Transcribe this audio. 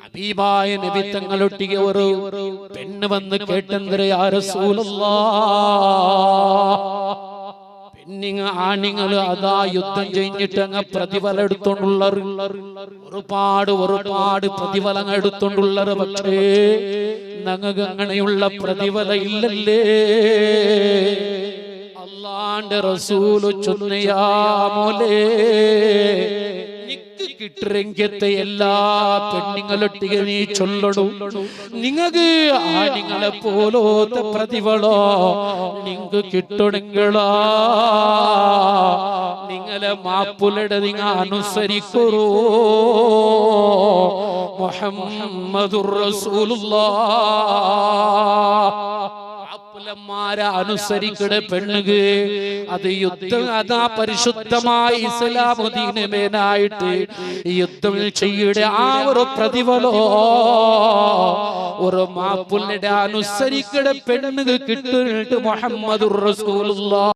ഹബീബായ നബി തങ്ങളൊട്ടിಗೆ ഒരു പെണ്ണ് വന്ന് കേട്ടെന്തരെ യാ റസൂലല്ലാഹ് പെണ്ണിങ്ങ ആണിങ്ങൾ അതാ യുദ്ധം കഴിഞ്ഞിട്ട് അങ്ങ് പ്രതിഫലം എടുത്തോണ്ടുള്ള ഒരുപാട് പ്രതിഫലങ്ങൾ എടുത്തോണ്ടുള്ളത് പക്ഷേ ഞങ്ങൾക്ക് അങ്ങനെയുള്ള പ്രതിഫലം ഇല്ലല്ലേ അല്ലാഹുവിന്റെ റസൂല് ചൊന്നയാ മോലേ കിട്ടരെങ്കത്തെ എല്ലാ പെണ്ണുങ്ങളൊട്ടിಗೆ നീ ചൊല്ലണു നിങ്ങൾക്ക് ആണുങ്ങളെ പോലത്തെ പ്രതിഫലോ നിങ്ങൾക്ക് കിട്ടണെങ്കിലാ നിങ്ങളെ മാപ്പുലയുടെ നിങ്ങൾ അനുസരിക്കൂ മുഹമ്മദുർ റസൂലുള്ളാഹ് അനുസരിക്കട പെണ്ണുക അത് യുദ്ധം അതാ പരിശുദ്ധമായ ഇസ്ലാമുദ്ദീനമേനായിട്ട് യുദ്ധം ചെയ്യുടെ ആ ഒരു പ്രതിഫലോ ഒരു മാപ്പുലയുടെ അനുസരിക്കട പെണ്ണുക കിട്ടുന്നിട്ട് മുഹമ്മദുർ റസൂലുള്ളാഹ്